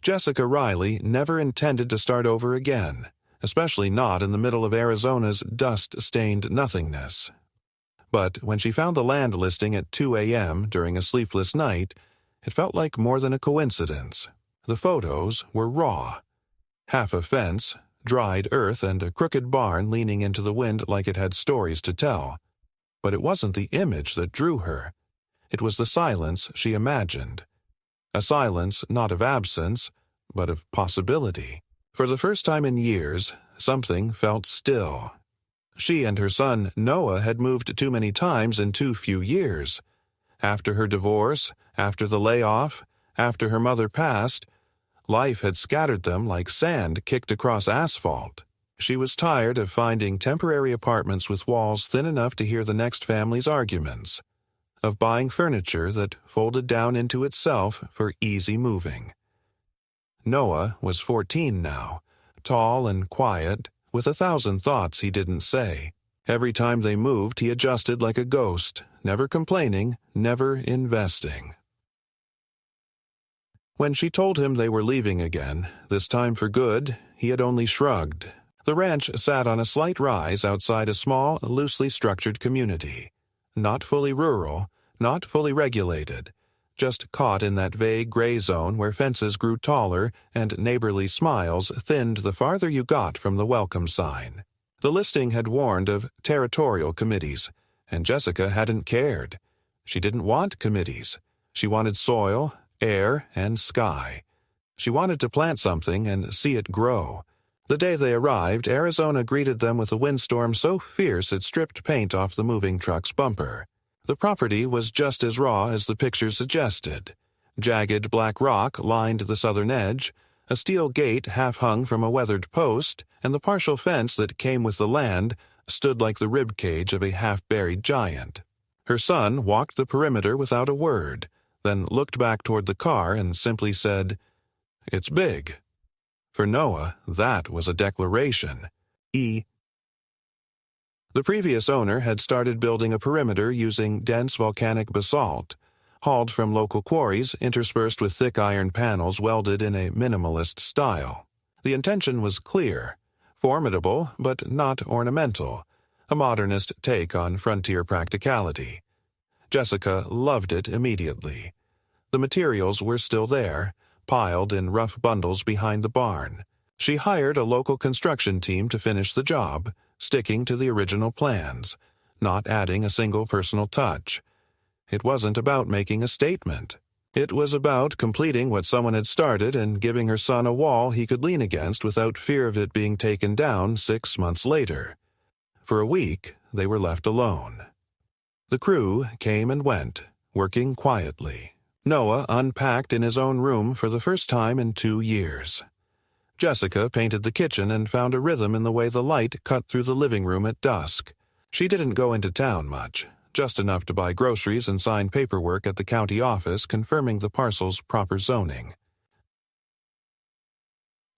Jessica Riley never intended to start over again, especially not in the middle of Arizona's dust-stained nothingness. But when she found the land listing at 2 a.m. during a sleepless night, it felt like more than a coincidence. The photos were raw. Half a fence, dried earth, and a crooked barn leaning into the wind like it had stories to tell. But it wasn't the image that drew her. It was the silence she imagined. A silence not of absence, but of possibility. For the first time in years, something felt still. She and her son, Noah, had moved too many times in too few years. After her divorce, after the layoff, after her mother passed, life had scattered them like sand kicked across asphalt. She was tired of finding temporary apartments with walls thin enough to hear the next family's arguments, of buying furniture that folded down into itself for easy moving. Noah was 14 now, tall and quiet, with 1,000 thoughts he didn't say. Every time they moved, he adjusted like a ghost, never complaining, never investing. When she told him they were leaving again, this time for good, he had only shrugged. The ranch sat on a slight rise outside a small, loosely structured community. Not fully rural, not fully regulated, just caught in that vague gray zone where fences grew taller and neighborly smiles thinned the farther you got from the welcome sign. The listing had warned of territorial committees, and Jessica hadn't cared. She didn't want committees. She wanted soil, air, and sky. She wanted to plant something and see it grow. The day they arrived, Arizona greeted them with a windstorm so fierce it stripped paint off the moving truck's bumper. The property was just as raw as the pictures suggested. Jagged black rock lined the southern edge, a steel gate half hung from a weathered post, and the partial fence that came with the land stood like the rib cage of a half-buried giant. Her son walked the perimeter without a word, then looked back toward the car and simply said, "It's big." For Noah, that was a declaration. The previous owner had started building a perimeter using dense volcanic basalt, hauled from local quarries interspersed with thick iron panels welded in a minimalist style. The intention was clear, formidable but not ornamental, a modernist take on frontier practicality. Jessica loved it immediately. The materials were still there, piled in rough bundles behind the barn. She hired a local construction team to finish the job, sticking to the original plans, not adding a single personal touch. It wasn't about making a statement. It was about completing what someone had started and giving her son a wall he could lean against without fear of it being taken down 6 months later. For a week, they were left alone. The crew came and went, working quietly. Noah unpacked in his own room for the first time in 2 years. Jessica painted the kitchen and found a rhythm in the way the light cut through the living room at dusk. She didn't go into town much, just enough to buy groceries and sign paperwork at the county office confirming the parcel's proper zoning.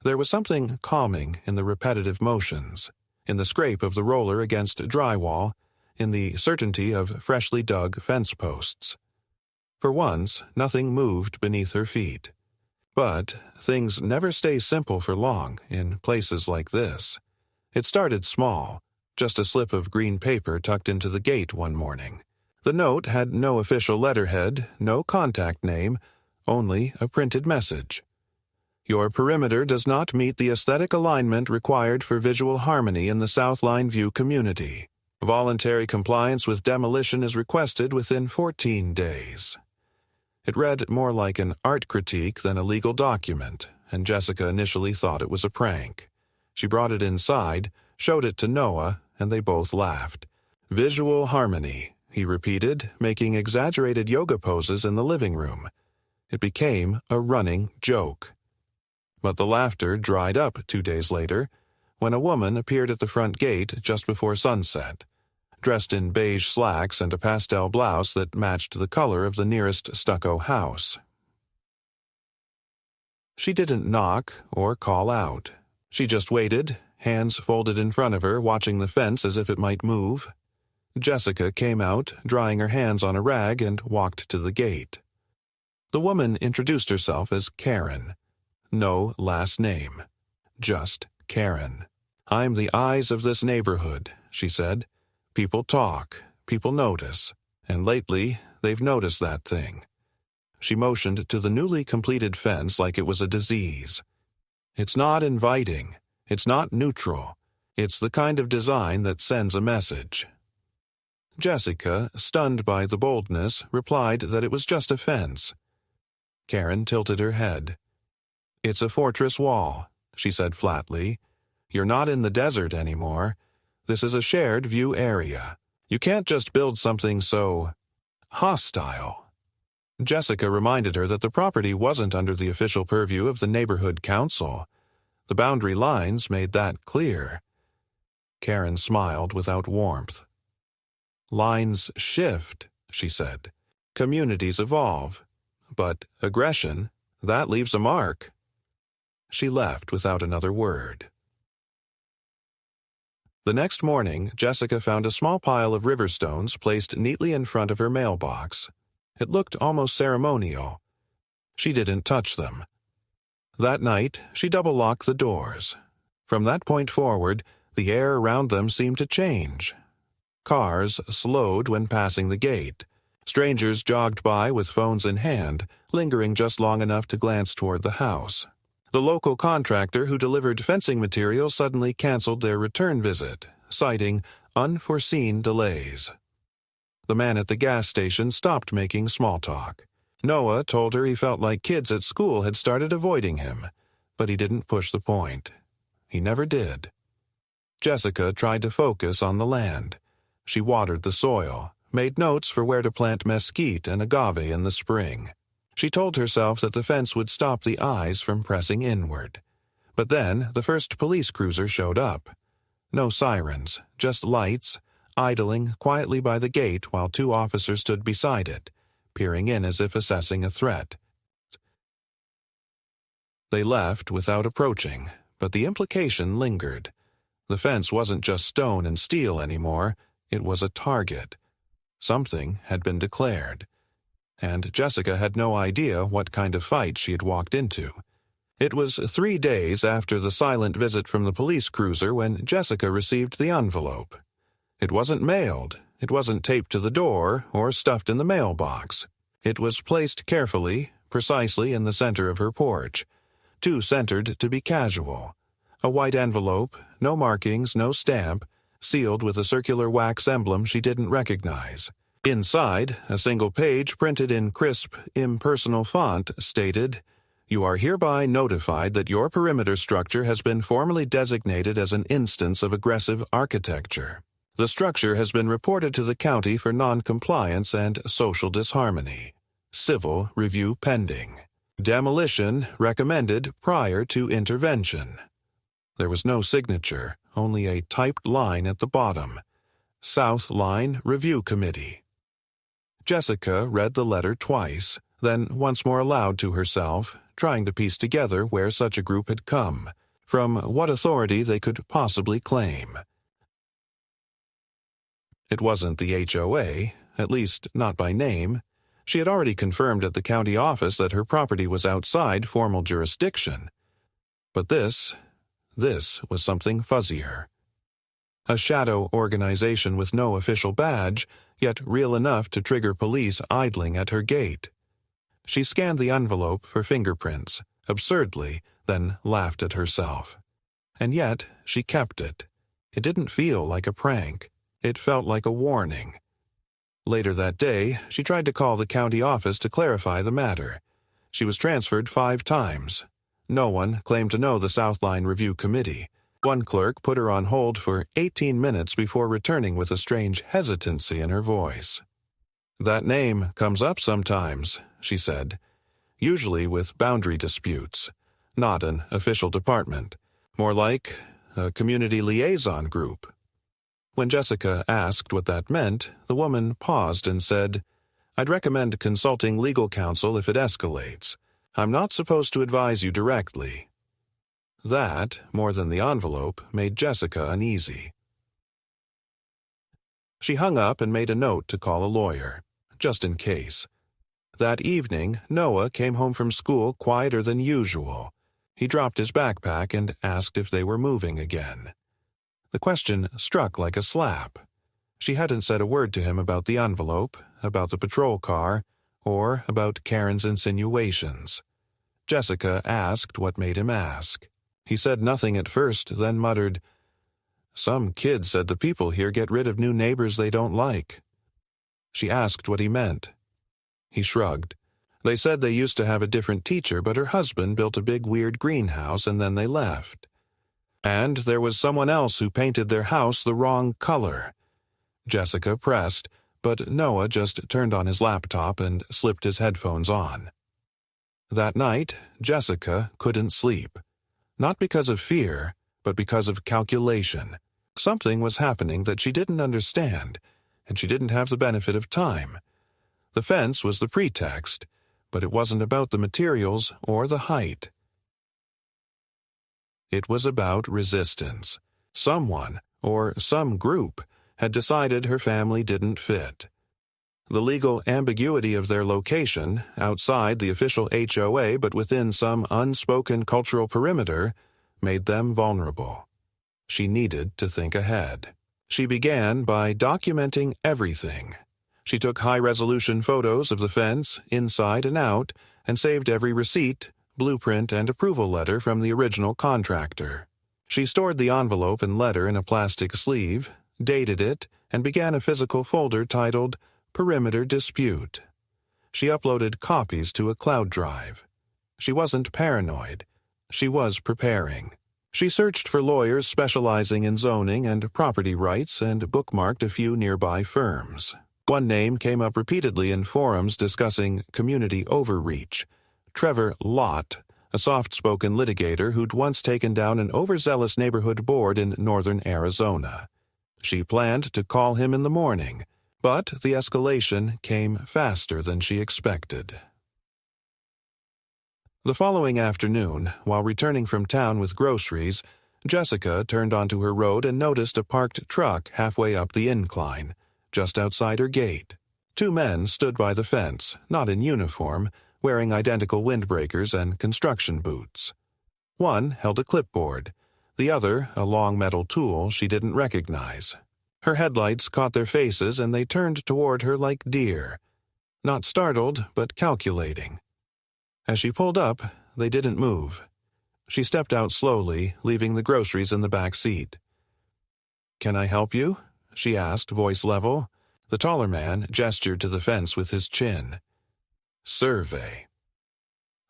There was something calming in the repetitive motions, in the scrape of the roller against drywall, in the certainty of freshly dug fence posts. For once, nothing moved beneath her feet. But things never stay simple for long in places like this. It started small, just a slip of green paper tucked into the gate one morning. The note had no official letterhead, no contact name, only a printed message. Your perimeter does not meet the aesthetic alignment required for visual harmony in the South Line View community. Voluntary compliance with demolition is requested within 14 days. It read more like an art critique than a legal document, and Jessica initially thought it was a prank. She brought it inside, showed it to Noah, and they both laughed. "Visual harmony," he repeated, making exaggerated yoga poses in the living room. It became a running joke. But the laughter dried up 2 days later, when a woman appeared at the front gate just before sunset, dressed in beige slacks and a pastel blouse that matched the color of the nearest stucco house. She didn't knock or call out. She just waited, hands folded in front of her, watching the fence as if it might move. Jessica came out, drying her hands on a rag, and walked to the gate. The woman introduced herself as Karen. No last name. Just Karen. "I'm the eyes of this neighborhood," she said. "People talk, people notice, and lately they've noticed that thing." She motioned to the newly completed fence like it was a disease. "It's not inviting. It's not neutral. It's the kind of design that sends a message." Jessica, stunned by the boldness, replied that it was just a fence. Karen tilted her head. "It's a fortress wall," she said flatly. "You're not in the desert anymore. This is a shared view area. You can't just build something so hostile." Jessica reminded her that the property wasn't under the official purview of the neighborhood council. The boundary lines made that clear. Karen smiled without warmth. "Lines shift," she said. "Communities evolve. But aggression, that leaves a mark." She left without another word. The next morning, Jessica found a small pile of river stones placed neatly in front of her mailbox. It looked almost ceremonial. She didn't touch them. That night, she double-locked the doors. From that point forward, the air around them seemed to change. Cars slowed when passing the gate. Strangers jogged by with phones in hand, lingering just long enough to glance toward the house. The local contractor who delivered fencing material suddenly canceled their return visit, citing unforeseen delays. The man at the gas station stopped making small talk. Noah told her he felt like kids at school had started avoiding him, but he didn't push the point. He never did. Jessica tried to focus on the land. She watered the soil, made notes for where to plant mesquite and agave in the spring. She told herself that the fence would stop the eyes from pressing inward. But then the first police cruiser showed up. No sirens, just lights, idling quietly by the gate while two officers stood beside it, peering in as if assessing a threat. They left without approaching, but the implication lingered. The fence wasn't just stone and steel anymore, it was a target. Something had been declared. And Jessica had no idea what kind of fight she had walked into. It was 3 days after the silent visit from the police cruiser when Jessica received the envelope. It wasn't mailed, it wasn't taped to the door or stuffed in the mailbox. It was placed carefully, precisely in the center of her porch, too centered to be casual. A white envelope, no markings, no stamp, sealed with a circular wax emblem she didn't recognize. Inside, a single page printed in crisp, impersonal font stated, "You are hereby notified that your perimeter structure has been formally designated as an instance of aggressive architecture. The structure has been reported to the county for non-compliance and social disharmony. Civil review pending. Demolition recommended prior to intervention." There was no signature, only a typed line at the bottom. "South Line Review Committee." Jessica read the letter twice, then once more aloud to herself, trying to piece together where such a group had come, from what authority they could possibly claim. It wasn't the HOA, at least not by name. She had already confirmed at the county office that her property was outside formal jurisdiction. But this was something fuzzier. A shadow organization with no official badge, yet real enough to trigger police idling at her gate. She scanned the envelope for fingerprints, absurdly, then laughed at herself. And yet, she kept it. It didn't feel like a prank. It felt like a warning. Later that day, she tried to call the county office to clarify the matter. She was transferred 5 times. No one claimed to know the South Line Review Committee. One clerk put her on hold for 18 minutes before returning with a strange hesitancy in her voice. "That name comes up sometimes," she said. "Usually with boundary disputes. Not an official department. More like a community liaison group." When Jessica asked what that meant, the woman paused and said, "I'd recommend consulting legal counsel if it escalates. I'm not supposed to advise you directly." That, more than the envelope, made Jessica uneasy. She hung up and made a note to call a lawyer, just in case. That evening, Noah came home from school quieter than usual. He dropped his backpack and asked if they were moving again. The question struck like a slap. She hadn't said a word to him about the envelope, about the patrol car, or about Karen's insinuations. Jessica asked what made him ask. He said nothing at first, then muttered, "Some kid said the people here get rid of new neighbors they don't like." She asked what he meant. He shrugged. They said they used to have a different teacher, but her husband built a big weird greenhouse and then they left. And there was someone else who painted their house the wrong color. Jessica pressed, but Noah just turned on his laptop and slipped his headphones on. That night, Jessica couldn't sleep. Not because of fear, but because of calculation. Something was happening that she didn't understand, and she didn't have the benefit of time. The fence was the pretext, but it wasn't about the materials or the height. It was about resistance. Someone, or some group, had decided her family didn't fit. The legal ambiguity of their location, outside the official HOA but within some unspoken cultural perimeter, made them vulnerable. She needed to think ahead. She began by documenting everything. She took high-resolution photos of the fence, inside and out, and saved every receipt, blueprint, and approval letter from the original contractor. She stored the envelope and letter in a plastic sleeve, dated it, and began a physical folder titled Perimeter Dispute. She uploaded copies to a cloud drive. She wasn't paranoid. She was preparing. She searched for lawyers specializing in zoning and property rights and bookmarked a few nearby firms. One name came up repeatedly in forums discussing community overreach. Trevor Lott, a soft-spoken litigator who'd once taken down an overzealous neighborhood board in northern Arizona. She planned to call him in the morning, but the escalation came faster than she expected. The following afternoon, while returning from town with groceries, Jessica turned onto her road and noticed a parked truck halfway up the incline, just outside her gate. Two men stood by the fence, not in uniform, wearing identical windbreakers and construction boots. One held a clipboard, the other a long metal tool she didn't recognize. Her headlights caught their faces and they turned toward her like deer, not startled but calculating. As she pulled up, they didn't move. She stepped out slowly, leaving the groceries in the back seat. "Can I help you?" she asked, voice level. The taller man gestured to the fence with his chin. "Survey."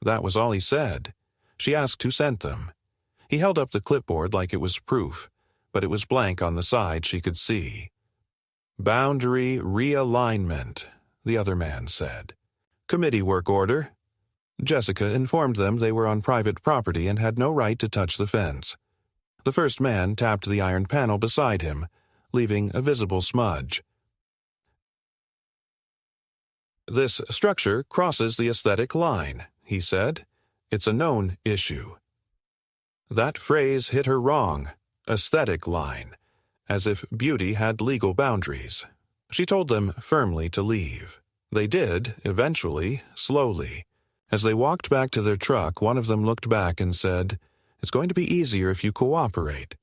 That was all he said. She asked who sent them. He held up the clipboard like it was proof, but it was blank on the side she could see. "Boundary realignment," the other man said. "Committee work order." Jessica informed them they were on private property and had no right to touch the fence. The first man tapped the iron panel beside him, leaving a visible smudge. "This structure crosses the aesthetic line," he said. "It's a known issue." That phrase hit her wrong. Aesthetic line. As if beauty had legal boundaries. She told them firmly to leave. They did, eventually, slowly. As they walked back to their truck, one of them looked back and said, "It's going to be easier if you cooperate.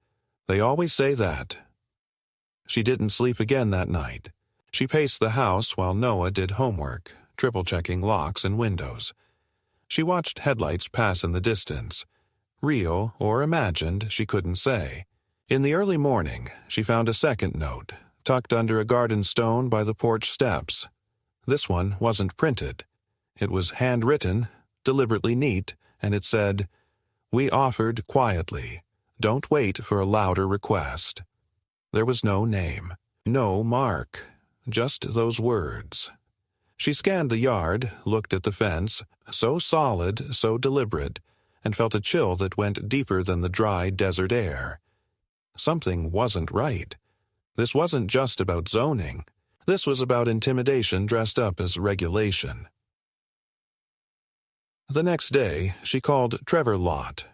They always say that." She didn't sleep again that night. She paced the house while Noah did homework, triple-checking locks and windows. She watched headlights pass in the distance. Real or imagined, she couldn't say. In the early morning, she found a second note, tucked under a garden stone by the porch steps. This one wasn't printed. It was handwritten, deliberately neat, and it said, "We offered quietly. Don't wait for a louder request." There was no name, no mark, just those words. She scanned the yard, looked at the fence, so solid, so deliberate, and felt a chill that went deeper than the dry desert air. Something wasn't right. This wasn't just about zoning. This was about intimidation dressed up as regulation. The next day, she called Trevor Lott.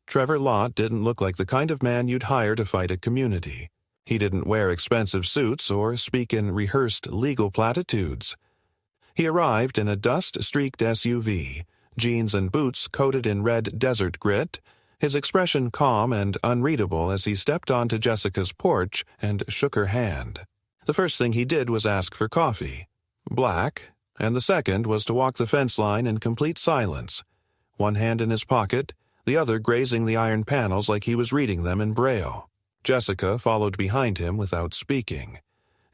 Trevor Lott didn't look like the kind of man you'd hire to fight a community. He didn't wear expensive suits or speak in rehearsed legal platitudes. He arrived in a dust-streaked SUV, jeans and boots coated in red desert grit, his expression calm and unreadable as he stepped onto Jessica's porch and shook her hand. The first thing he did was ask for coffee. Black, and the second was to walk the fence line in complete silence, one hand in his pocket, the other grazing the iron panels like he was reading them in Braille. Jessica followed behind him without speaking,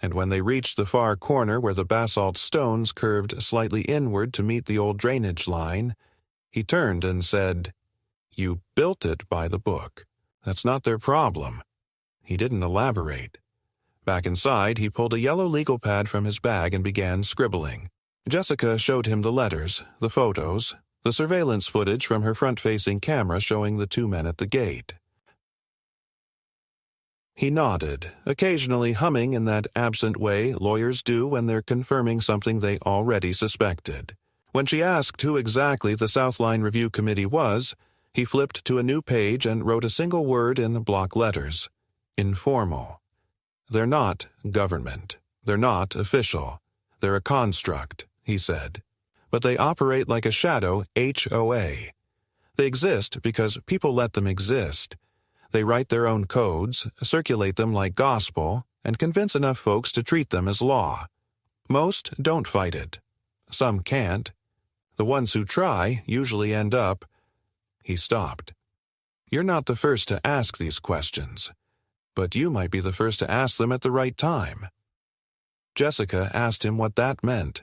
and when they reached the far corner where the basalt stones curved slightly inward to meet the old drainage line, he turned and said, "You built it by the book. That's not their problem." He didn't elaborate. Back inside, he pulled a yellow legal pad from his bag and began scribbling. Jessica showed him the letters, the photos, the surveillance footage from her front-facing camera showing the two men at the gate. He nodded, occasionally humming in that absent way lawyers do when they're confirming something they already suspected. When she asked who exactly the Southline Review Committee was, he flipped to a new page and wrote a single word in block letters: informal. They're not government. They're not official. They're a construct, he said. But they operate like a shadow HOA. They exist because people let them exist. They write their own codes, circulate them like gospel, and convince enough folks to treat them as law. Most don't fight it. Some can't. The ones who try usually end up. He stopped. You're not the first to ask these questions, but you might be the first to ask them at the right time. Jessica asked him what that meant.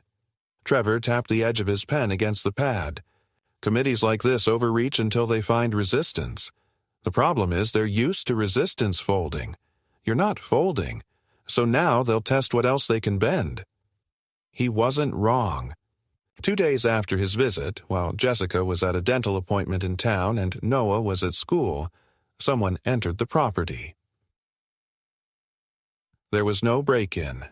Trevor tapped the edge of his pen against the pad. Committees like this overreach until they find resistance. The problem is they're used to resistance folding. You're not folding, so now they'll test what else they can bend. He wasn't wrong. 2 days after his visit, while Jessica was at a dental appointment in town and Noah was at school, someone entered the property. There was no break-in.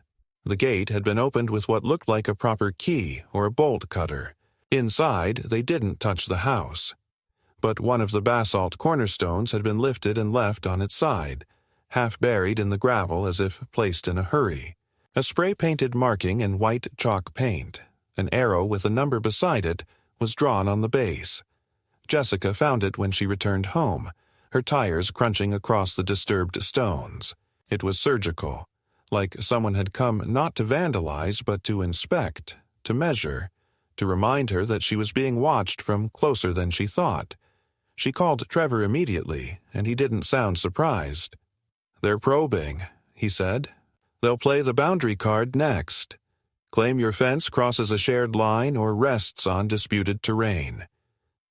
The gate had been opened with what looked like a proper key or a bolt cutter. Inside, they didn't touch the house. But one of the basalt cornerstones had been lifted and left on its side, half buried in the gravel as if placed in a hurry. A spray-painted marking in white chalk paint, an arrow with a number beside it, was drawn on the base. Jessica found it when she returned home, her tires crunching across the disturbed stones. It was surgical, like someone had come not to vandalize but to inspect, to measure, to remind her that she was being watched from closer than she thought. She called Trevor immediately, and he didn't sound surprised. "They're probing," he said. "They'll play the boundary card next. Claim your fence crosses a shared line or rests on disputed terrain.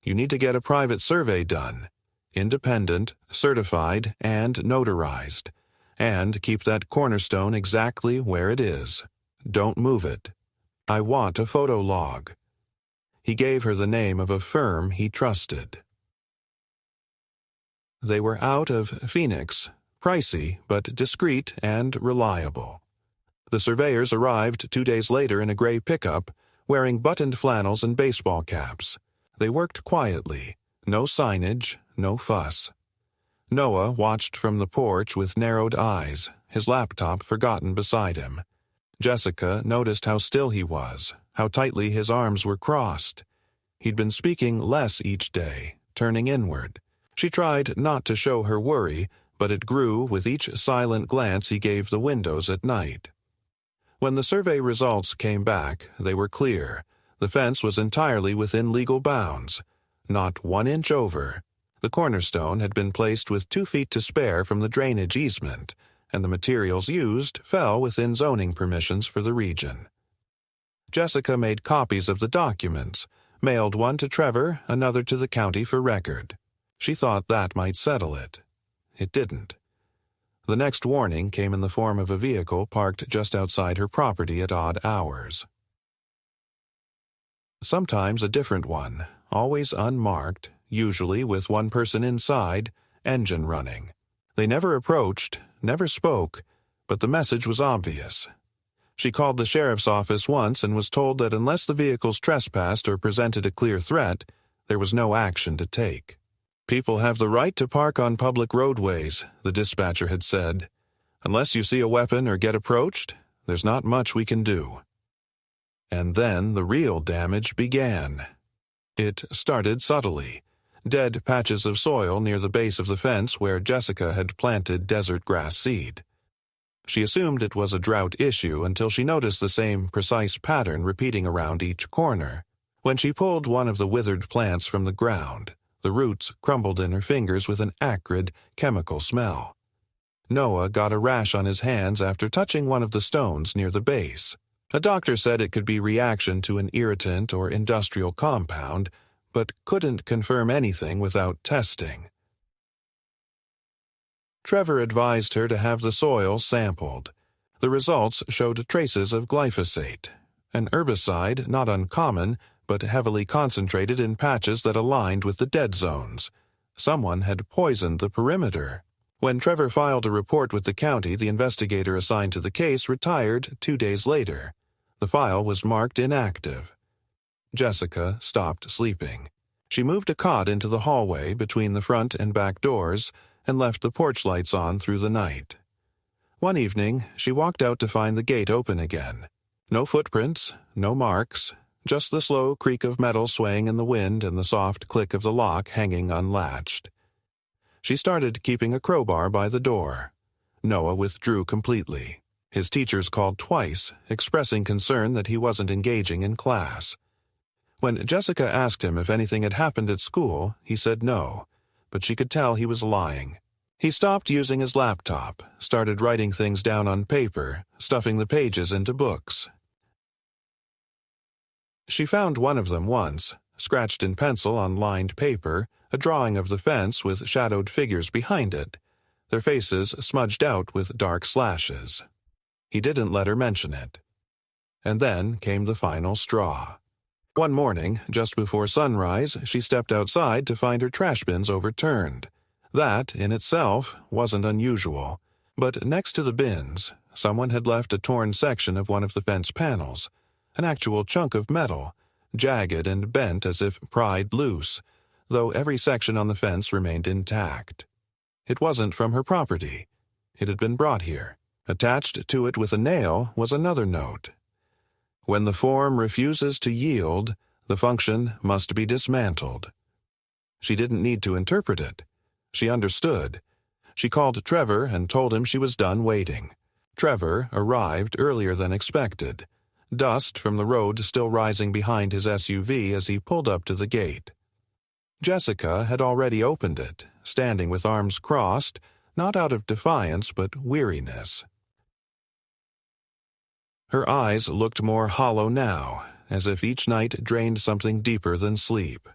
You need to get a private survey done, independent, certified, and notarized. And keep that cornerstone exactly where it is. Don't move it. I want a photo log." He gave her the name of a firm he trusted. They were out of Phoenix, pricey but discreet and reliable. The surveyors arrived 2 days later in a gray pickup, wearing buttoned flannels and baseball caps. They worked quietly, no signage, no fuss. Noah watched from the porch with narrowed eyes, his laptop forgotten beside him. Jessica noticed how still he was, how tightly his arms were crossed. He'd been speaking less each day, turning inward. She tried not to show her worry, but it grew with each silent glance he gave the windows at night. When the survey results came back, they were clear. The fence was entirely within legal bounds, not 1 inch over. The cornerstone had been placed with 2 feet to spare from the drainage easement, and the materials used fell within zoning permissions for the region. Jessica made copies of the documents, mailed one to Trevor, another to the county for record. She thought that might settle it. It didn't. The next warning came in the form of a vehicle parked just outside her property at odd hours. Sometimes a different one, always unmarked, usually with one person inside, engine running. They never approached, never spoke, but the message was obvious. She called the sheriff's office once and was told that unless the vehicles trespassed or presented a clear threat, there was no action to take. "People have the right to park on public roadways," the dispatcher had said. "Unless you see a weapon or get approached, there's not much we can do." And then the real damage began. It started subtly. Dead patches of soil near the base of the fence where Jessica had planted desert grass seed. She assumed it was a drought issue until she noticed the same precise pattern repeating around each corner. When she pulled one of the withered plants from the ground, the roots crumbled in her fingers with an acrid, chemical smell. Noah got a rash on his hands after touching one of the stones near the base. A doctor said it could be reaction to an irritant or industrial compound, but couldn't confirm anything without testing. Trevor advised her to have the soil sampled. The results showed traces of glyphosate, an herbicide not uncommon but heavily concentrated in patches that aligned with the dead zones. Someone had poisoned the perimeter. When Trevor filed a report with the county, the investigator assigned to the case retired 2 days later. The file was marked inactive. Jessica stopped sleeping. She moved a cot into the hallway between the front and back doors and left the porch lights on through the night. One evening, she walked out to find the gate open again. No footprints, no marks, just the slow creak of metal swaying in the wind and the soft click of the lock hanging unlatched. She started keeping a crowbar by the door. Noah withdrew completely. His teachers called twice, expressing concern that he wasn't engaging in class. When Jessica asked him if anything had happened at school, he said no, but she could tell he was lying. He stopped using his laptop, started writing things down on paper, stuffing the pages into books. She found one of them once, scratched in pencil on lined paper, a drawing of the fence with shadowed figures behind it, their faces smudged out with dark slashes. He didn't let her mention it. And then came the final straw. One morning, just before sunrise, she stepped outside to find her trash bins overturned. That, in itself, wasn't unusual. But next to the bins, someone had left a torn section of one of the fence panels, an actual chunk of metal, jagged and bent as if pried loose, though every section on the fence remained intact. It wasn't from her property. It had been brought here. Attached to it with a nail was another note. When the form refuses to yield, the function must be dismantled. She didn't need to interpret it. She understood. She called Trevor and told him she was done waiting. Trevor arrived earlier than expected, dust from the road still rising behind his SUV as he pulled up to the gate. Jessica had already opened it, standing with arms crossed, not out of defiance but weariness. Her eyes looked more hollow now, as if each night drained something deeper than sleep.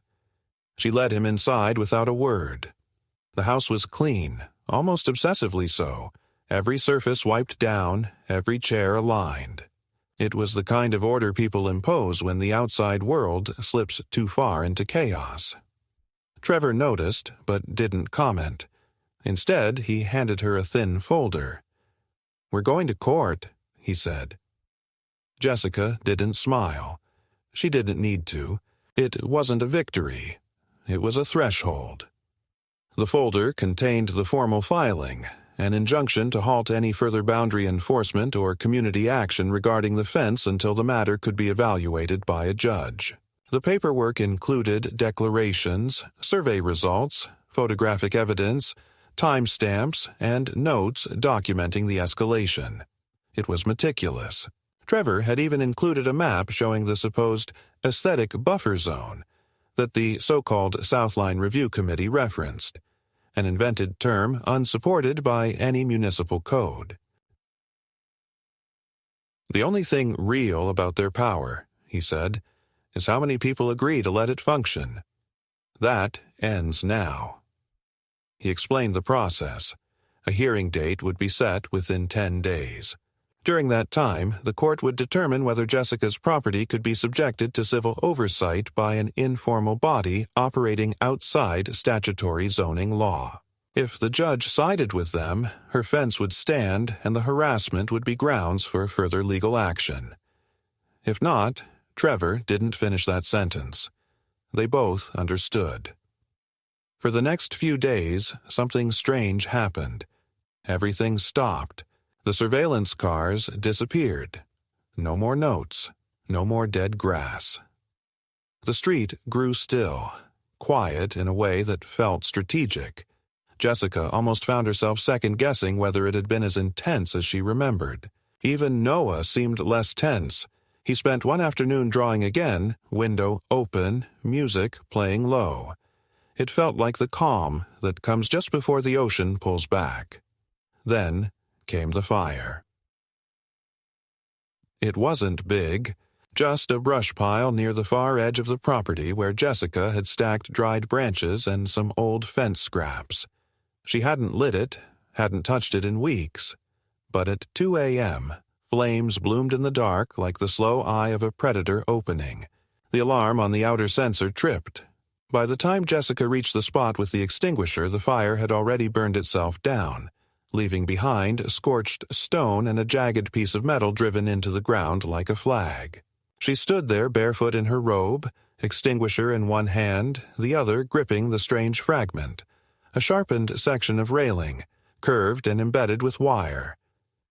She led him inside without a word. The house was clean, almost obsessively so, every surface wiped down, every chair aligned. It was the kind of order people impose when the outside world slips too far into chaos. Trevor noticed, but didn't comment. Instead, he handed her a thin folder. "We're going to court," he said. Jessica didn't smile. She didn't need to. It wasn't a victory. It was a threshold. The folder contained the formal filing, an injunction to halt any further boundary enforcement or community action regarding the fence until the matter could be evaluated by a judge. The paperwork included declarations, survey results, photographic evidence, timestamps, and notes documenting the escalation. It was meticulous. Trevor had even included a map showing the supposed aesthetic buffer zone that the so-called Southline Review Committee referenced, an invented term unsupported by any municipal code. "The only thing real about their power," he said, "is how many people agree to let it function. That ends now." He explained the process. A hearing date would be set within 10 days. During that time, the court would determine whether Jessica's property could be subjected to civil oversight by an informal body operating outside statutory zoning law. If the judge sided with them, her fence would stand and the harassment would be grounds for further legal action. If not, Trevor didn't finish that sentence. They both understood. For the next few days, something strange happened. Everything stopped. The surveillance cars disappeared. No more notes. No more dead grass. The street grew still, quiet in a way that felt strategic. Jessica almost found herself second-guessing whether it had been as intense as she remembered. Even Noah seemed less tense. He spent one afternoon drawing again, window open, music playing low. It felt like the calm that comes just before the ocean pulls back. Then came the fire. It wasn't big, just a brush pile near the far edge of the property where Jessica had stacked dried branches and some old fence scraps. She hadn't lit it, hadn't touched it in weeks. But at 2 a.m., flames bloomed in the dark like the slow eye of a predator opening. The alarm on the outer sensor tripped. By the time Jessica reached the spot with the extinguisher, the fire had already burned itself down, leaving behind scorched stone and a jagged piece of metal driven into the ground like a flag. She stood there barefoot in her robe, extinguisher in one hand, the other gripping the strange fragment, a sharpened section of railing, curved and embedded with wire.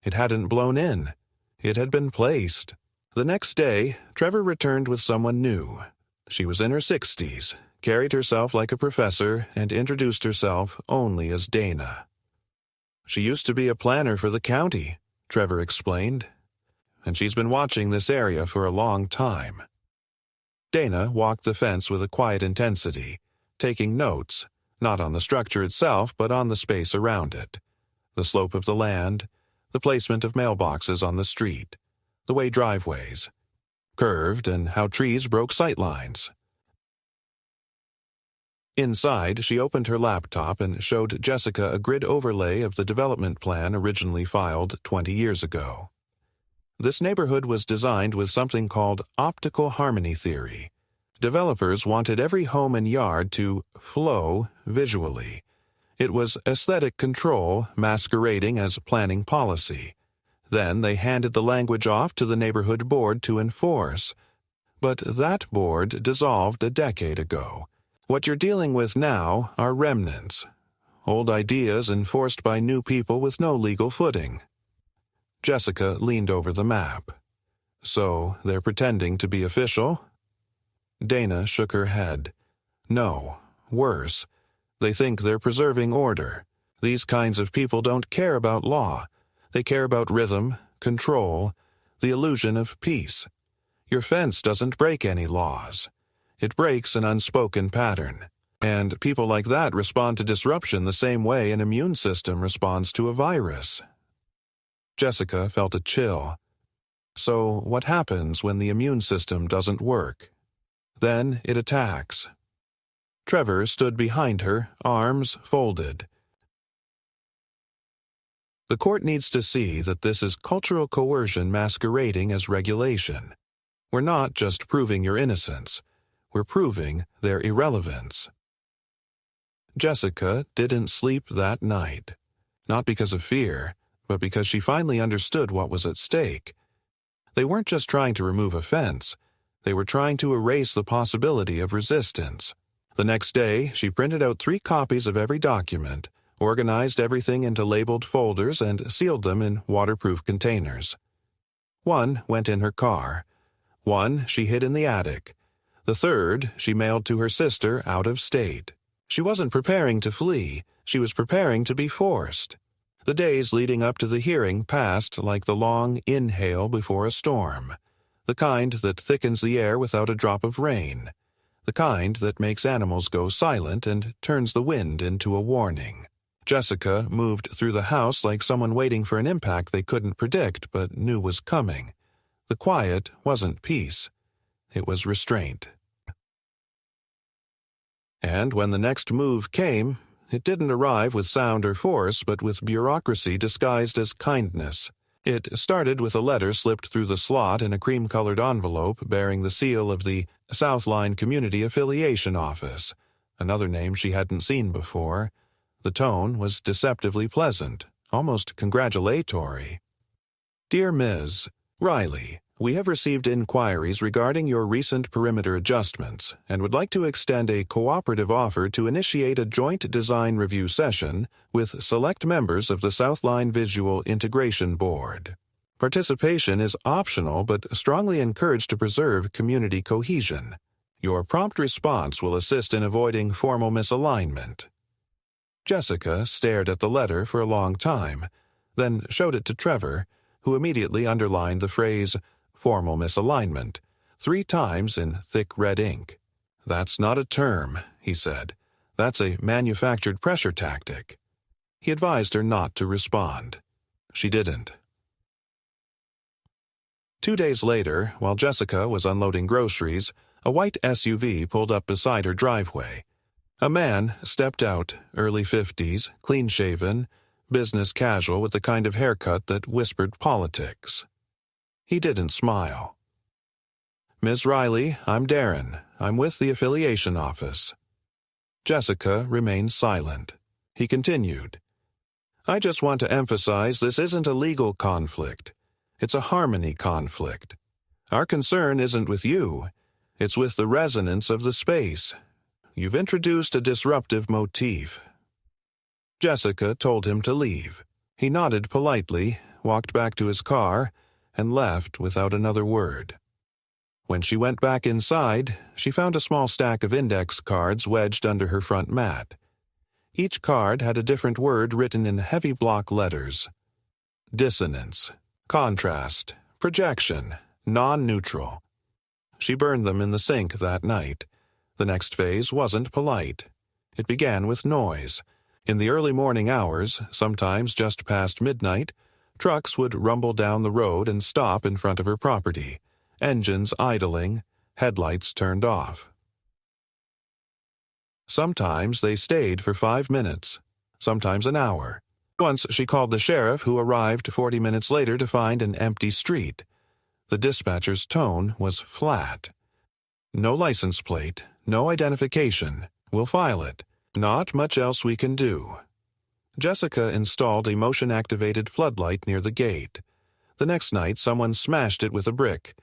It hadn't blown in. It had been placed. The next day, Trevor returned with someone new. She was in her 60s, carried herself like a professor, and introduced herself only as Dana. "She used to be a planner for the county," Trevor explained, "and she's been watching this area for a long time." Dana walked the fence with a quiet intensity, taking notes, not on the structure itself but on the space around it, the slope of the land, the placement of mailboxes on the street, the way driveways curved, and how trees broke sightlines. Inside, she opened her laptop and showed Jessica a grid overlay of the development plan originally filed 20 years ago. This neighborhood was designed with something called optical harmony theory. Developers wanted every home and yard to flow visually. It was aesthetic control masquerading as planning policy. Then they handed the language off to the neighborhood board to enforce. But that board dissolved a decade ago. What you're dealing with now are remnants, old ideas enforced by new people with no legal footing. Jessica leaned over the map. "So they're pretending to be official?" Dana shook her head. "No, worse. They think they're preserving order. These kinds of people don't care about law. They care about rhythm, control, the illusion of peace. Your fence doesn't break any laws. It breaks an unspoken pattern. And people like that respond to disruption the same way an immune system responds to a virus." Jessica felt a chill. So what happens when the immune system doesn't work? Then it attacks. Trevor stood behind her, arms folded. "The court needs to see that this is cultural coercion masquerading as regulation. We're not just proving your innocence. We're proving their irrelevance." Jessica didn't sleep that night. Not because of fear, but because she finally understood what was at stake. They weren't just trying to remove a fence. They were trying to erase the possibility of resistance. The next day, she printed out 3 copies of every document, organized everything into labeled folders, and sealed them in waterproof containers. One went in her car. One she hid in the attic. The third she mailed to her sister out of state. She wasn't preparing to flee. She was preparing to be forced. The days leading up to the hearing passed like the long inhale before a storm, the kind that thickens the air without a drop of rain, the kind that makes animals go silent and turns the wind into a warning. Jessica moved through the house like someone waiting for an impact they couldn't predict but knew was coming. The quiet wasn't peace. It was restraint. And when the next move came, it didn't arrive with sound or force, but with bureaucracy disguised as kindness. It started with a letter slipped through the slot in a cream-colored envelope bearing the seal of the Southline Community Affiliation Office, another name she hadn't seen before. The tone was deceptively pleasant, almost congratulatory. "Dear Ms. Riley, we have received inquiries regarding your recent perimeter adjustments and would like to extend a cooperative offer to initiate a joint design review session with select members of the Southline Visual Integration Board. Participation is optional but strongly encouraged to preserve community cohesion. Your prompt response will assist in avoiding formal misalignment." Jessica stared at the letter for a long time, then showed it to Trevor, who immediately underlined the phrase, "formal misalignment," 3 times in thick red ink. "That's not a term," he said. "That's a manufactured pressure tactic." He advised her not to respond. She didn't. 2 days later, while Jessica was unloading groceries, a white SUV pulled up beside her driveway. A man stepped out, early 50s, clean-shaven, business casual with the kind of haircut that whispered politics. He didn't smile. "Ms. Riley, I'm Darren. I'm with the affiliation office." Jessica remained silent. He continued, "I just want to emphasize this isn't a legal conflict. It's a harmony conflict. Our concern isn't with you. It's with the resonance of the space. You've introduced a disruptive motif." Jessica told him to leave. He nodded politely, walked back to his car, and left without another word. When she went back inside, she found a small stack of index cards wedged under her front mat. Each card had a different word written in heavy block letters. Dissonance, contrast, projection, non-neutral. She burned them in the sink that night. The next phase wasn't polite. It began with noise. In the early morning hours, sometimes just past midnight, trucks would rumble down the road and stop in front of her property, engines idling, headlights turned off. Sometimes they stayed for 5 minutes, sometimes an hour. Once she called the sheriff, who arrived 40 minutes later to find an empty street. The dispatcher's tone was flat. "No license plate, no identification. We'll file it. Not much else we can do." Jessica installed a motion-activated floodlight near the gate. The next night, someone smashed it with a brick.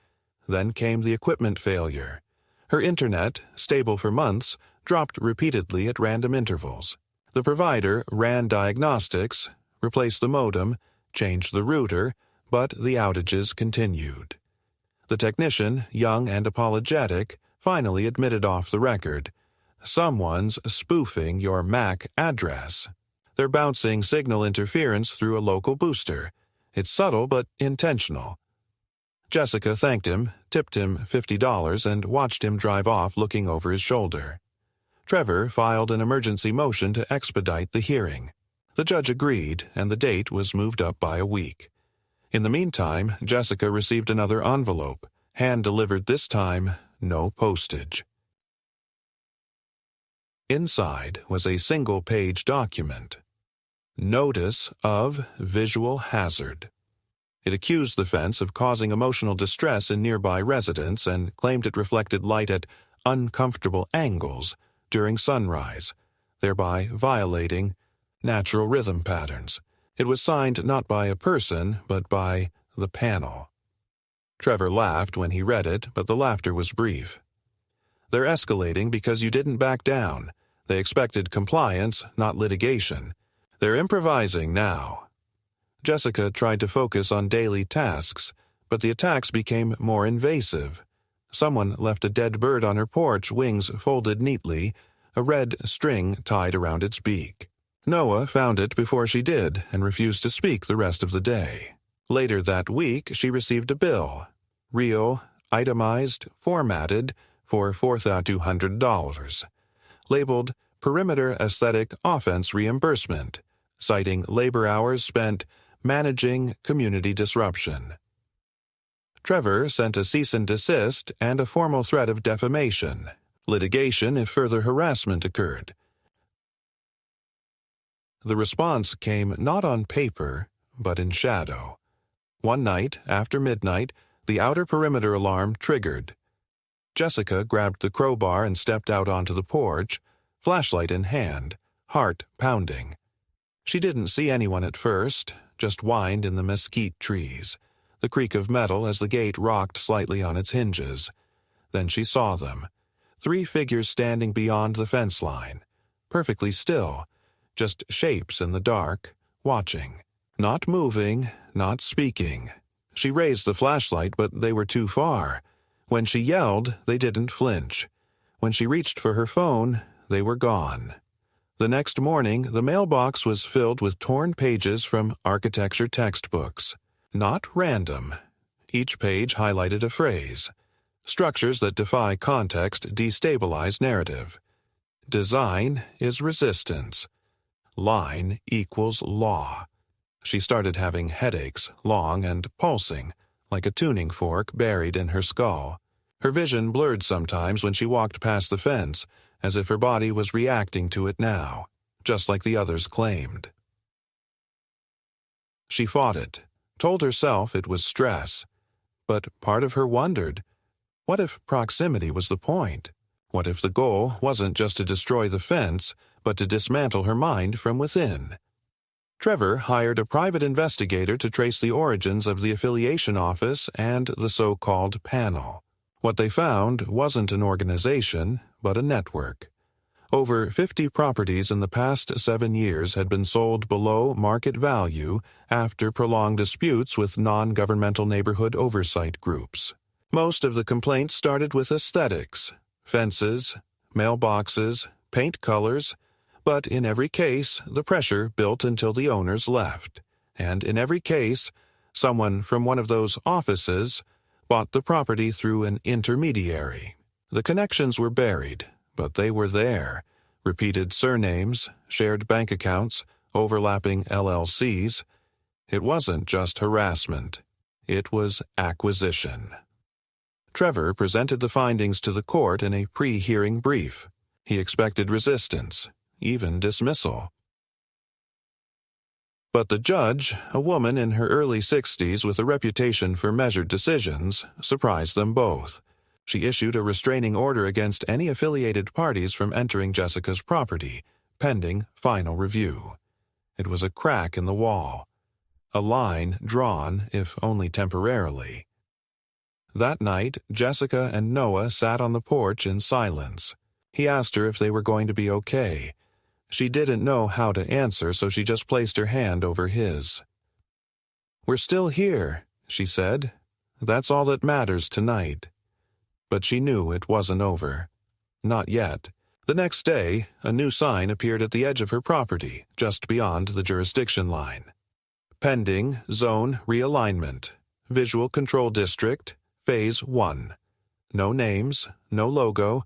Then came the equipment failure. Her internet, stable for months, dropped repeatedly at random intervals. The provider ran diagnostics, replaced the modem, changed the router, but the outages continued. The technician, young and apologetic, finally admitted off the record, "Someone's spoofing your MAC address. They're bouncing signal interference through a local booster. It's subtle but intentional." Jessica thanked him, tipped him $50, and watched him drive off looking over his shoulder. Trevor filed an emergency motion to expedite the hearing. The judge agreed, and the date was moved up by a week. In the meantime, Jessica received another envelope, hand-delivered this time, no postage. Inside was a single-page document. Notice of visual hazard. It accused the fence of causing emotional distress in nearby residents and claimed it reflected light at uncomfortable angles during sunrise, thereby violating natural rhythm patterns. It was signed not by a person, but by the panel. Trevor laughed when he read it, but the laughter was brief. "They're escalating because you didn't back down. They expected compliance, not litigation. They're improvising now." Jessica tried to focus on daily tasks, but the attacks became more invasive. Someone left a dead bird on her porch, wings folded neatly, a red string tied around its beak. Noah found it before she did and refused to speak the rest of the day. Later that week, she received a bill, real, itemized, formatted, for $4,200, labeled Perimeter Aesthetic Offense Reimbursement, citing labor hours spent managing community disruption. Trevor sent a cease and desist and a formal threat of defamation, litigation if further harassment occurred. The response came not on paper, but in shadow. One night, after midnight, the outer perimeter alarm triggered. Jessica grabbed the crowbar and stepped out onto the porch, flashlight in hand, heart pounding. She didn't see anyone at first, just whined in the mesquite trees, the creak of metal as the gate rocked slightly on its hinges. Then she saw them, 3 figures standing beyond the fence line, perfectly still, just shapes in the dark, watching. Not moving, not speaking. She raised the flashlight, but they were too far. When she yelled, they didn't flinch. When she reached for her phone, they were gone. The next morning, the mailbox was filled with torn pages from architecture textbooks. Not random. Each page highlighted a phrase. Structures that defy context destabilize narrative. Design is resistance. Line equals law. She started having headaches, long and pulsing, like a tuning fork buried in her skull. Her vision blurred sometimes when she walked past the fence, as if her body was reacting to it now, just like the others claimed. She fought it, told herself it was stress. But part of her wondered, what if proximity was the point? What if the goal wasn't just to destroy the fence, but to dismantle her mind from within? Trevor hired a private investigator to trace the origins of the affiliation office and the so-called panel. What they found wasn't an organization, but a network. Over 50 properties in the past 7 years had been sold below market value after prolonged disputes with non-governmental neighborhood oversight groups. Most of the complaints started with aesthetics, fences, mailboxes, paint colors, but in every case, the pressure built until the owners left. And in every case, someone from one of those offices bought the property through an intermediary. The connections were buried, but they were there. Repeated surnames, shared bank accounts, overlapping LLCs. It wasn't just harassment. It was acquisition. Trevor presented the findings to the court in a pre-hearing brief. He expected resistance, even dismissal. But the judge, a woman in her early 60s with a reputation for measured decisions, surprised them both. She issued a restraining order against any affiliated parties from entering Jessica's property, pending final review. It was a crack in the wall. A line drawn, if only temporarily. That night, Jessica and Noah sat on the porch in silence. He asked her if they were going to be okay. She didn't know how to answer, so she just placed her hand over his. "We're still here," she said. "That's all that matters tonight." But she knew it wasn't over. Not yet. The next day, a new sign appeared at the edge of her property, just beyond the jurisdiction line. Pending Zone Realignment. Visual Control District, Phase 1. No names, no logo,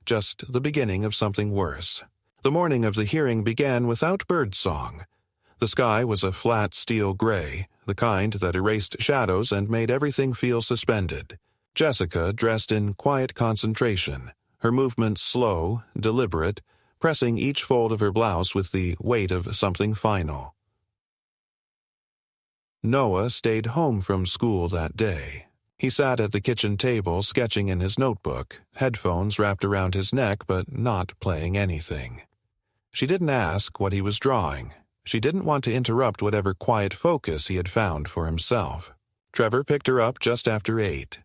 just the beginning of something worse. The morning of the hearing began without birdsong. The sky was a flat steel gray, the kind that erased shadows and made everything feel suspended. Jessica dressed in quiet concentration, her movements slow, deliberate, pressing each fold of her blouse with the weight of something final. Noah stayed home from school that day. He sat at the kitchen table sketching in his notebook, headphones wrapped around his neck but not playing anything. She didn't ask what he was drawing. She didn't want to interrupt whatever quiet focus he had found for himself. Trevor picked her up just after 8.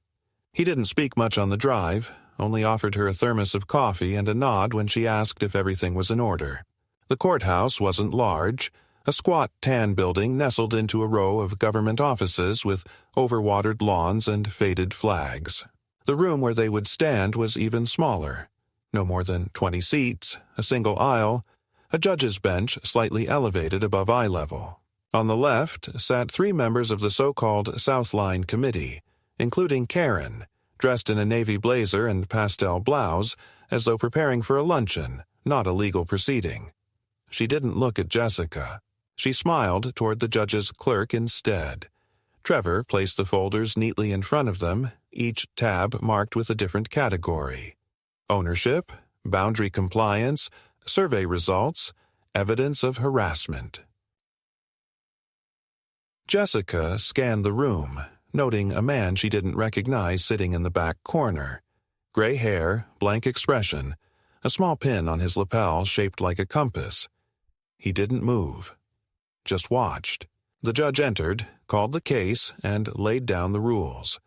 He didn't speak much on the drive, only offered her a thermos of coffee and a nod when she asked if everything was in order. The courthouse wasn't large, a squat tan building nestled into a row of government offices with overwatered lawns and faded flags. The room where they would stand was even smaller. No more than 20 seats, a single aisle, a judge's bench slightly elevated above eye level. On the left sat 3 members of the so-called South Line Committee, including Karen, dressed in a navy blazer and pastel blouse, as though preparing for a luncheon, not a legal proceeding. She didn't look at Jessica. She smiled toward the judge's clerk instead. Trevor placed the folders neatly in front of them, each tab marked with a different category. Ownership, boundary compliance, survey results, evidence of harassment. Jessica scanned the room, noting a man she didn't recognize sitting in the back corner. Gray hair, blank expression, a small pin on his lapel shaped like a compass. He didn't move, just watched. The judge entered, called the case, and laid down the rules.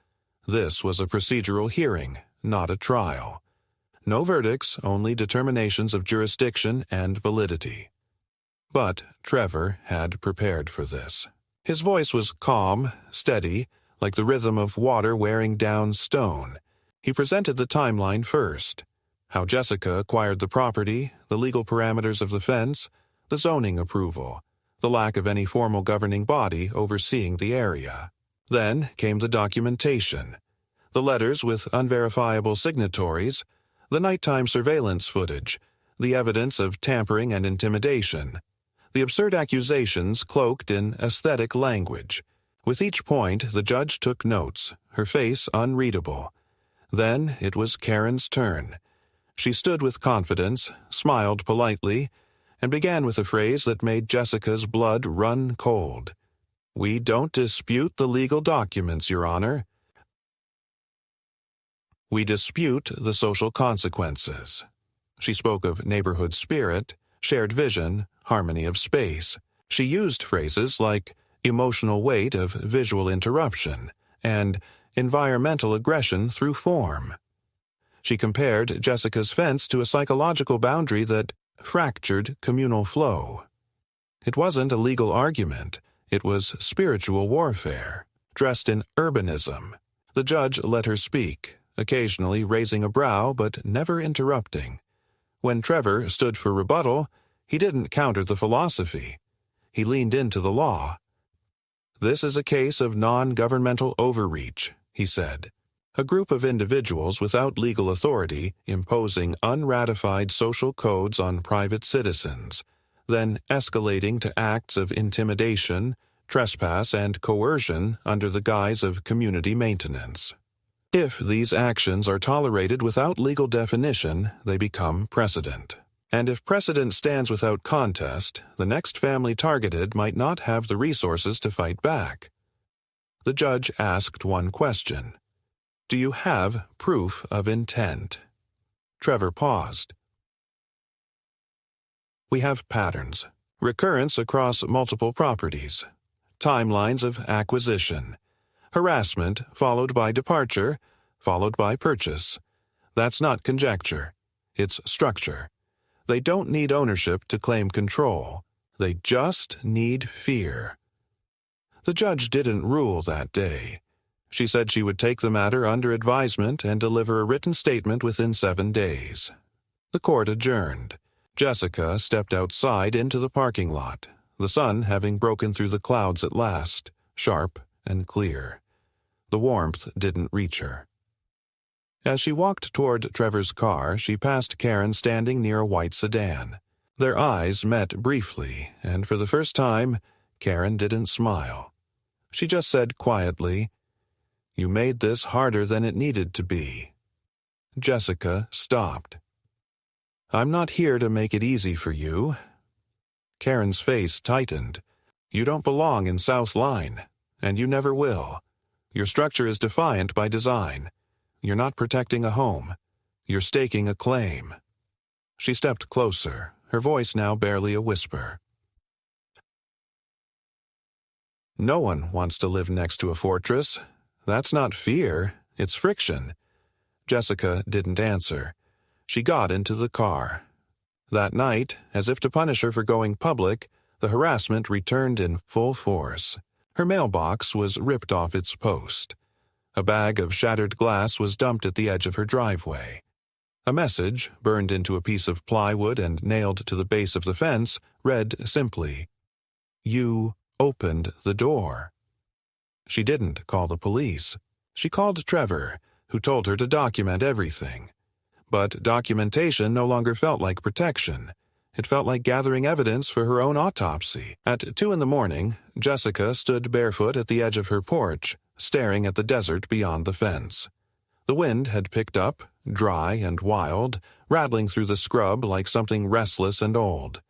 This was a procedural hearing, not a trial. No verdicts, only determinations of jurisdiction and validity. But Trevor had prepared for this. His voice was calm, steady, like the rhythm of water wearing down stone. He presented the timeline first. how Jessica acquired the property, the legal parameters of the fence, the zoning approval, the lack of any formal governing body overseeing the area. Then came the documentation, the letters with unverifiable signatories, the nighttime surveillance footage, the evidence of tampering and intimidation, the absurd accusations cloaked in aesthetic language. With each point, the judge took notes, her face unreadable. Then it was Karen's turn. She stood with confidence, smiled politely, and began with a phrase that made Jessica's blood run cold. "We don't dispute the legal documents, Your Honor. We dispute the social consequences." She spoke of neighborhood spirit, shared vision, harmony of space. She used phrases like emotional weight of visual interruption and environmental aggression through form. She compared Jessica's fence to a psychological boundary that fractured communal flow. It wasn't a legal argument, it was spiritual warfare, dressed in urbanism. The judge let her speak, occasionally raising a brow but never interrupting. When Trevor stood for rebuttal, he didn't counter the philosophy. He leaned into the law. "This is a case of non-governmental overreach," he said. "A group of individuals without legal authority imposing unratified social codes on private citizens, then escalating to acts of intimidation, trespass, and coercion under the guise of community maintenance. If these actions are tolerated without legal definition, they become precedent. And if precedent stands without contest, the next family targeted might not have the resources to fight back." The judge asked one question. "Do you have proof of intent?" Trevor paused. "We have patterns, recurrence across multiple properties, timelines of acquisition, harassment followed by departure, followed by purchase. That's not conjecture. It's structure. They don't need ownership to claim control. They just need fear." The judge didn't rule that day. She said she would take the matter under advisement and deliver a written statement within 7 days. The court adjourned. Jessica stepped outside into the parking lot, the sun having broken through the clouds at last, sharp and clear. The warmth didn't reach her. As she walked toward Trevor's car, she passed Karen standing near a white sedan. Their eyes met briefly, and for the first time, Karen didn't smile. She just said quietly, "You made this harder than it needed to be." Jessica stopped. "I'm not here to make it easy for you." Karen's face tightened. "You don't belong in South Line, and you never will. Your structure is defiant by design. You're not protecting a home. You're staking a claim." She stepped closer, her voice now barely a whisper. "No one wants to live next to a fortress. That's not fear, it's friction." Jessica didn't answer. She got into the car. That night, as if to punish her for going public, the harassment returned in full force. Her mailbox was ripped off its post. A bag of shattered glass was dumped at the edge of her driveway. A message, burned into a piece of plywood and nailed to the base of the fence, read simply, "You opened the door." She didn't call the police. She called Trevor, who told her to document everything. But documentation no longer felt like protection. It felt like gathering evidence for her own autopsy. At 2 a.m, Jessica stood barefoot at the edge of her porch, staring at the desert beyond the fence. The wind had picked up, dry and wild, rattling through the scrub like something restless and old.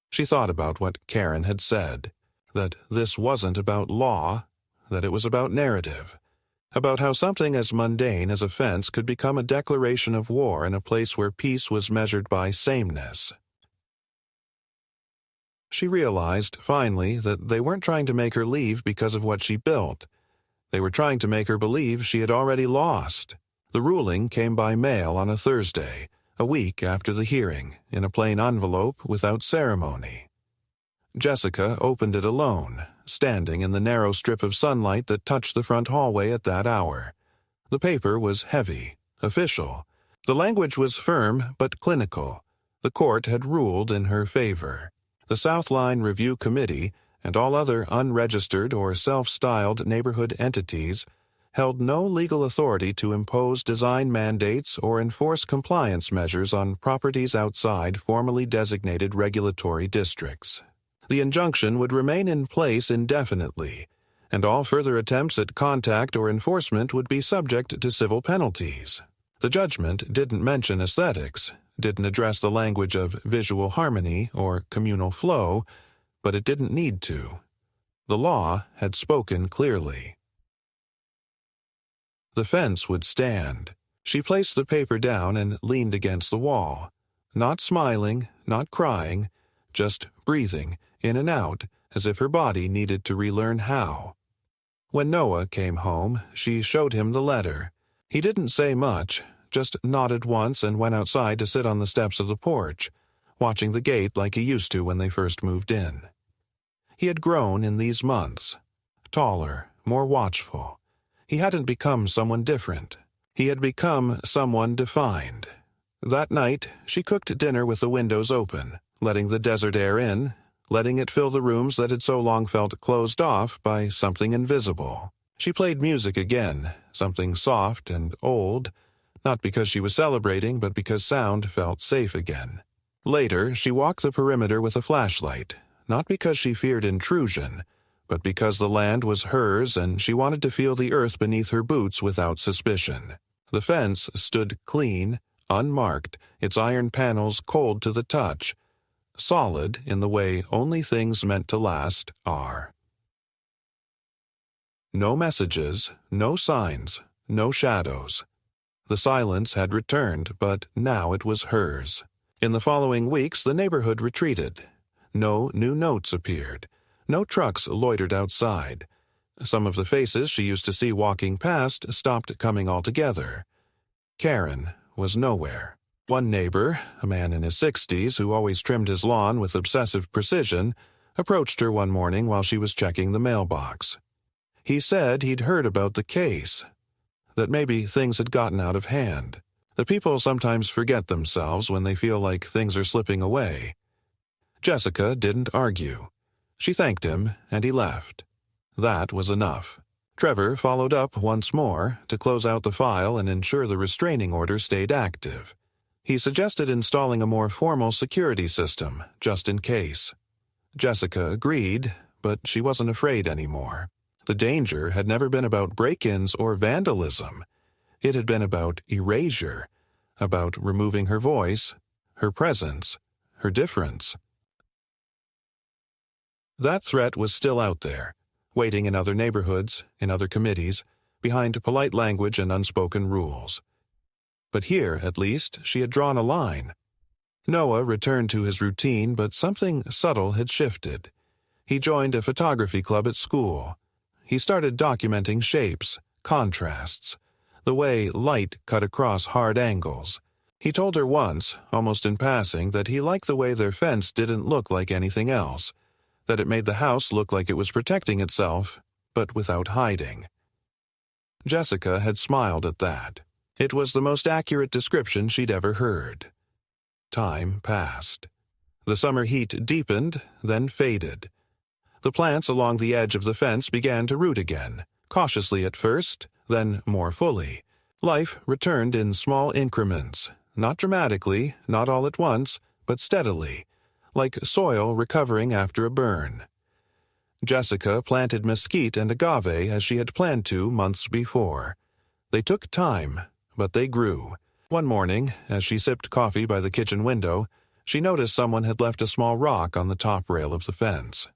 She thought about what Karen had said, that this wasn't about law, that it was about narrative, about how something as mundane as a fence could become a declaration of war in a place where peace was measured by sameness. She realized, finally, that they weren't trying to make her leave because of what she built. They were trying to make her believe she had already lost. The ruling came by mail on a Thursday, a week after the hearing, in a plain envelope without ceremony. Jessica opened it alone, standing in the narrow strip of sunlight that touched the front hallway at that hour. The paper was heavy, official, The language was firm but clinical. The court had ruled in her favor. The South Line Review Committee and all other unregistered or self-styled neighborhood entities held no legal authority to impose design mandates or enforce compliance measures on properties outside formally designated regulatory districts. The injunction would remain in place indefinitely, and all further attempts at contact or enforcement would be subject to civil penalties. The judgment didn't mention aesthetics, didn't address the language of visual harmony or communal flow, but it didn't need to. The law had spoken clearly. The fence would stand. She placed the paper down and leaned against the wall, not smiling, not crying, just breathing in and out as if her body needed to relearn how. When Noah came home, she showed him the letter. He didn't say much, just nodded once and went outside to sit on the steps of the porch, watching the gate like he used to when they first moved in. He had grown in these months, taller, more watchful. He hadn't become someone different. He had become someone defined. That night, she cooked dinner with the windows open, letting the desert air in, letting it fill the rooms that had so long felt closed off by something invisible. She played music again, something soft and old, not because she was celebrating, but because sound felt safe again. Later, she walked the perimeter with a flashlight, not because she feared intrusion, but because the land was hers and she wanted to feel the earth beneath her boots without suspicion. The fence stood clean, unmarked, its iron panels cold to the touch, solid in the way only things meant to last are. No messages, no signs, no shadows. The silence had returned, but now it was hers. In the following weeks, the neighborhood retreated. No new notes appeared. No trucks loitered outside. Some of the faces she used to see walking past stopped coming altogether. Karen was nowhere. One neighbor, a man in his 60s who always trimmed his lawn with obsessive precision, approached her one morning while she was checking the mailbox. He said he'd heard about the case, that maybe things had gotten out of hand. The people sometimes forget themselves when they feel like things are slipping away. Jessica didn't argue. She thanked him, and he left. That was enough. Trevor followed up once more to close out the file and ensure the restraining order stayed active. He suggested installing a more formal security system, just in case. Jessica agreed, but she wasn't afraid anymore. The danger had never been about break-ins or vandalism. It had been about erasure, about removing her voice, her presence, her difference. That threat was still out there, waiting in other neighborhoods, in other committees, behind polite language and unspoken rules. But here, at least, she had drawn a line. Noah returned to his routine, but something subtle had shifted. He joined a photography club at school. He started documenting shapes, contrasts, the way light cut across hard angles. He told her once, almost in passing, that he liked the way their fence didn't look like anything else, that it made the house look like it was protecting itself, but without hiding. Jessica had smiled at that. It was the most accurate description she'd ever heard. Time passed. The summer heat deepened, then faded. The plants along the edge of the fence began to root again, cautiously at first, then more fully. Life returned in small increments, not dramatically, not all at once, but steadily, like soil recovering after a burn. Jessica planted mesquite and agave as she had planned to months before. They took time, but they grew. One morning, as she sipped coffee by the kitchen window, she noticed someone had left a small rock on the top rail of the fence.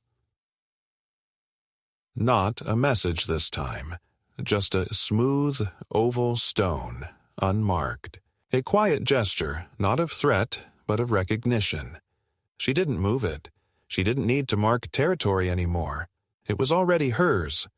Not a message this time, just a smooth, oval stone, unmarked. A quiet gesture, not of threat, but of recognition. She didn't move it. She didn't need to mark territory anymore. It was already hers.